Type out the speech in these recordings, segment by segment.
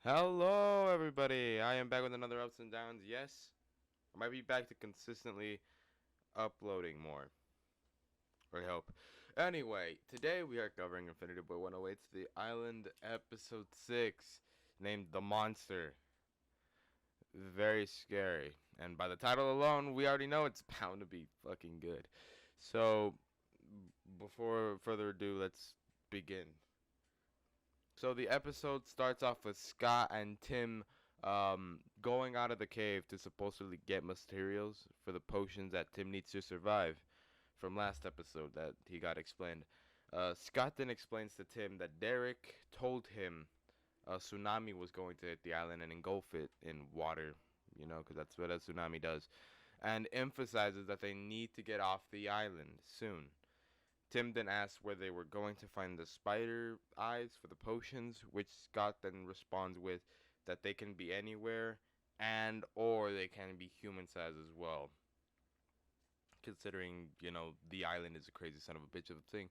Hello, everybody. I am back with another ups and downs. Yes, I might be back to consistently uploading more. I hope. Anyway, today we are covering Infinityboy108's The Island Episode 6, named The Monster. Very scary. And by the title alone, we already know it's bound to be fucking good. So, before further ado, let's begin. So the episode starts off with Scott and Tim going out of the cave to supposedly get materials for the potions that Tim needs to survive from last episode that he got explained. Scott then explains to Tim that Derek told him a tsunami was going to hit the island and engulf it in water, because that's what a tsunami does, and emphasizes that they need to get off the island soon. Tim then asked where they were going to find the spider eyes for the potions, which Scott then responds with that they can be anywhere and or they can be human sized as well. Considering, the island is a crazy son of a bitch of a thing.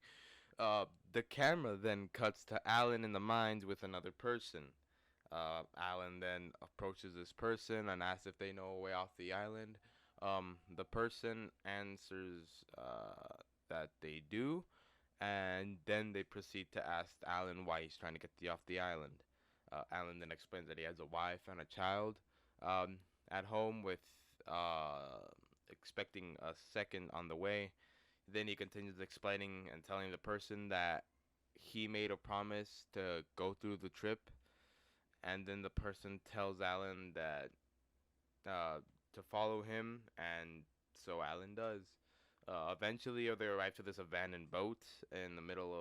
The camera then cuts to Alan in the mines with another person. Alan then approaches this person and asks if they know a way off the island. The person answers that they do, and then they proceed to ask Alan why he's trying to get off the island. Alan then explains that he has a wife and a child at home with expecting a second on the way. Then he continues explaining and telling the person that he made a promise to go through the trip, and then the person tells Alan that uh, to follow him, and so Alan does. Eventually, they arrive to this abandoned boat in the middle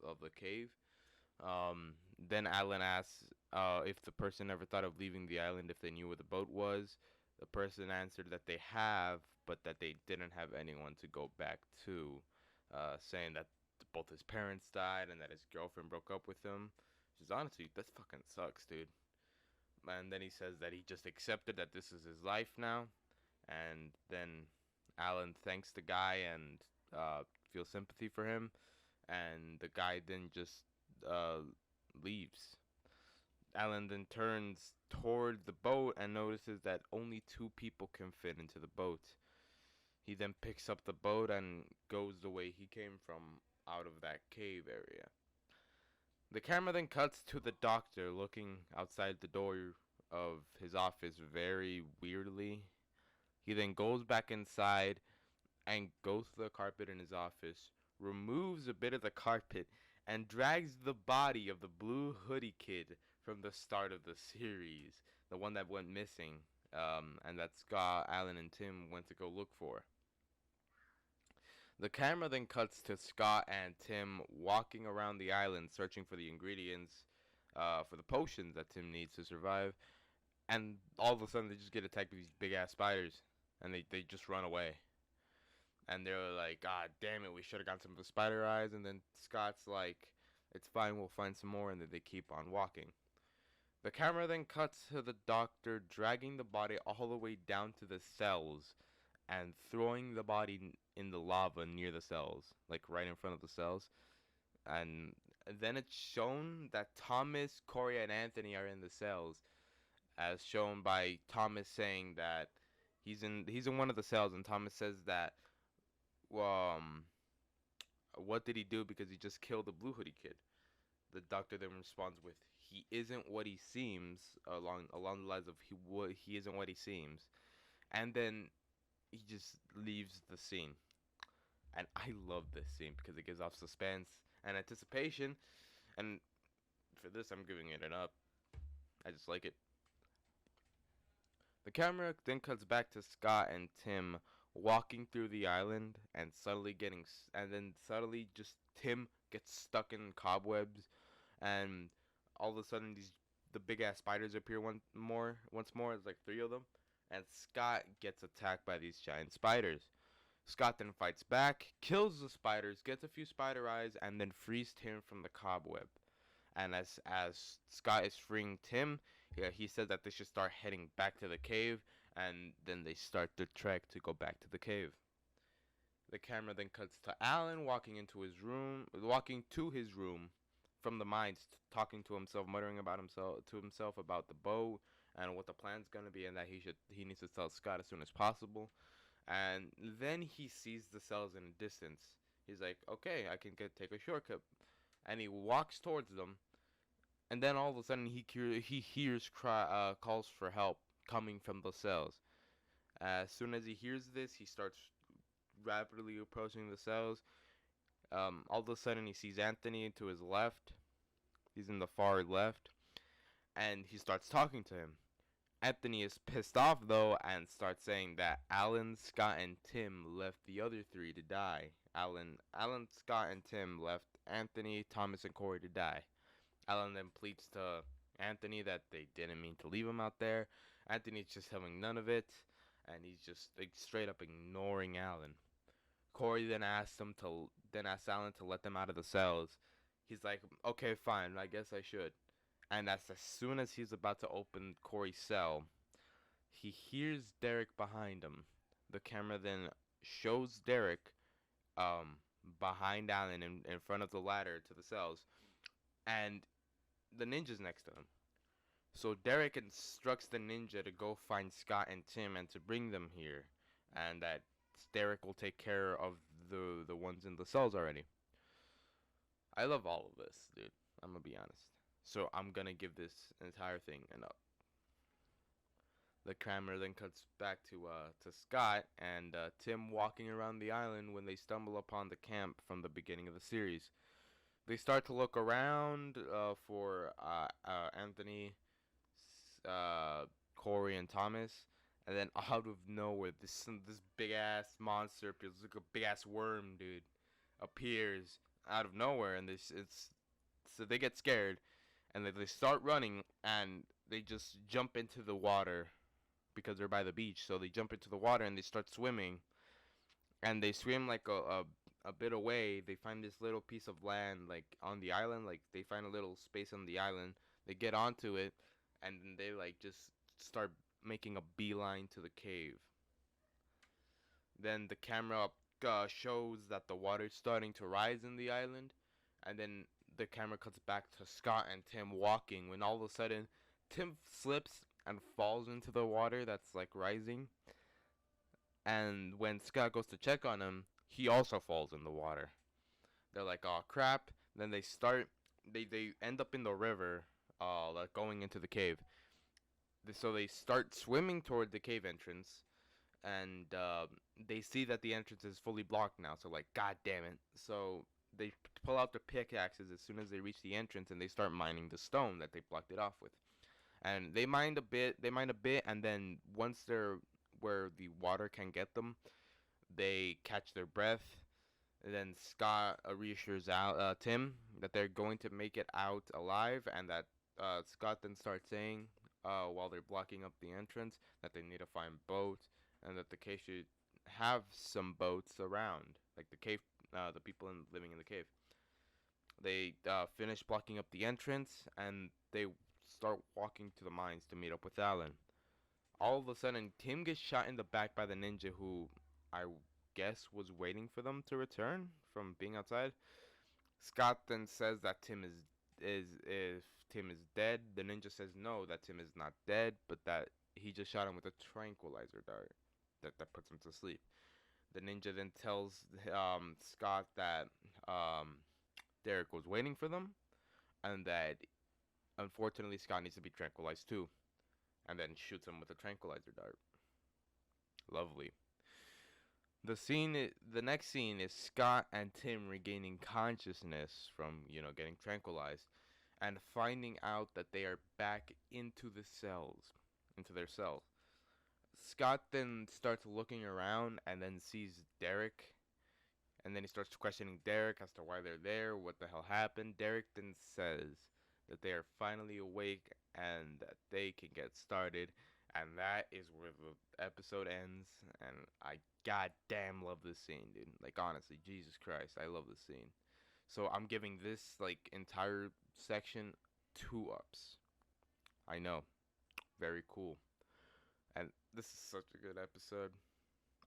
of the cave. Then Alan asks if the person ever thought of leaving the island if they knew where the boat was. The person answered that they have, but that they didn't have anyone to go back to, saying that both his parents died and that his girlfriend broke up with him. Which is honestly, that fucking sucks, dude. And then he says that he just accepted that this is his life now. And then Alan thanks the guy and feels sympathy for him. And the guy then just uh, leaves. Alan then turns toward the boat and notices that only two people can fit into the boat. He then picks up the boat and goes the way he came from, out of that cave area. The camera then cuts to the doctor looking outside the door of his office very weirdly. He then goes back inside and goes to the carpet in his office, removes a bit of the carpet, and drags the body of the blue hoodie kid from the start of the series, the one that went missing, and that Scott, Alan, and Tim went to go look for. The camera then cuts to Scott and Tim walking around the island searching for the ingredients for the potions that Tim needs to survive, and all of a sudden they just get attacked by these big ass spiders, and they just run away. And they're like, "God damn it, we should have gotten some of the spider eyes." And then Scott's like, "It's fine, we'll find some more." And then they keep on walking. The camera then cuts to the doctor dragging the body all the way down to the cells and throwing the body in the lava near the cells, like right in front of the cells. And then it's shown that Thomas, Corey, and Anthony are in the cells, as shown by Thomas saying that he's in one of the cells, and Thomas says that, well, what did he do because he just killed the blue hoodie kid? The doctor then responds with, "He isn't what he seems," along the lines of he isn't what he seems, and then he just leaves the scene. And I love this scene because it gives off suspense and anticipation, and for this I'm giving it an up. I just like it. The camera then cuts back to Scott and Tim walking through the island and suddenly just Tim gets stuck in cobwebs, and all of a sudden the big ass spiders appear once more. It's like three of them, and Scott gets attacked by these giant spiders. Scott then fights back, kills the spiders, gets a few spider eyes, and then frees Tim from the cobweb. And as Scott is freeing Tim, he says that they should start heading back to the cave, and then they start the trek to go back to the cave. The camera then cuts to Alan walking to his room, from the mines, talking to himself, muttering about himself about the boat and what the plan's gonna be, and that he needs to tell Scott as soon as possible. And then he sees the cells in a distance. He's like, okay, I can take a shortcut, and he walks towards them. And then all of a sudden, he hears calls for help coming from the cells. As soon as he hears this, he starts rapidly approaching the cells. All of a sudden, he sees Anthony to his left. He's in the far left, and he starts talking to him. Anthony is pissed off though and starts saying that Alan, Scott, and Tim left the other three to die. Alan, Scott, and Tim left Anthony, Thomas, and Corey to die. Alan then pleads to Anthony that they didn't mean to leave him out there. Anthony's just having none of it, and he's just like straight up ignoring Alan. Corey then asks Alan to let them out of the cells. He's like, okay, fine, I guess I should. And as soon as he's about to open Corey's cell, he hears Derek behind him. The camera then shows Derek behind Alan in front of the ladder to the cells, and the ninja's next to him. So Derek instructs the ninja to go find Scott and Tim and to bring them here, and that Derek will take care of the ones in the cells already. I love all of this, dude. I'm gonna be honest. So I'm gonna give this entire thing an up. The camera then cuts back to Scott and Tim walking around the island when they stumble upon the camp from the beginning of the series. They start to look around for Anthony, Corey, and Thomas, and then out of nowhere, this big ass monster, feels like a big ass worm, dude, appears out of nowhere, and so they get scared, and they start running, and they just jump into the water because they're by the beach. So they jump into the water and they start swimming, and they swim like a bit away. They find this little piece of land like on the island, like they find a little space on the island. They get onto it, and they like just start making a beeline to the cave. Then the camera shows that the water's starting to rise in the island, and then the camera cuts back to Scott and Tim walking when all of a sudden Tim slips and falls into the water that's like rising. And when Scott goes to check on him, he also falls in the water. They're like, oh crap. Then they end up in the river, like going into the cave. So they start swimming toward the cave entrance, and they see that the entrance is fully blocked now. So like, god damn it. So they pull out their pickaxes as soon as they reach the entrance, and they start mining the stone that they blocked it off with. And they mine a bit, and then once they're where the water can get them, they catch their breath. And then Scott reassures Tim that they're going to make it out alive, and that Scott then starts saying, while they're blocking up the entrance, that they need to find boats, and that the cave should have some boats around, like the cave, the people living in the cave. They finish blocking up the entrance, and they start walking to the mines to meet up with Alan. All of a sudden, Tim gets shot in the back by the ninja, who I guess was waiting for them to return from being outside. Scott then says that Tim is dead. The ninja says no, that Tim is not dead, but that he just shot him with a tranquilizer dart that puts him to sleep. The ninja then tells Scott that Derek was waiting for them, and that unfortunately Scott needs to be tranquilized too, and then shoots him with a tranquilizer dart. Lovely. The next scene is Scott and Tim regaining consciousness from, getting tranquilized, and finding out that they are back into their cells. Scott then starts looking around and then sees Derek, and then he starts questioning Derek as to why they're there, what the hell happened. Derek then says that they are finally awake and that they can get started, and that is where the episode ends. And I goddamn love this scene, dude. Like, honestly, Jesus Christ, I love this scene. So I'm giving this like entire section 2 ups. I know, very cool. And this is such a good episode.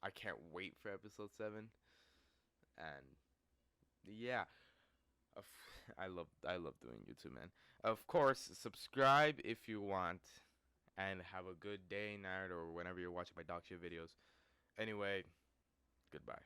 I can't wait for episode 7. And yeah, I love doing YouTube, man. Of course, subscribe if you want, and have a good day, night, or whenever you're watching my dog shit videos. Anyway, goodbye.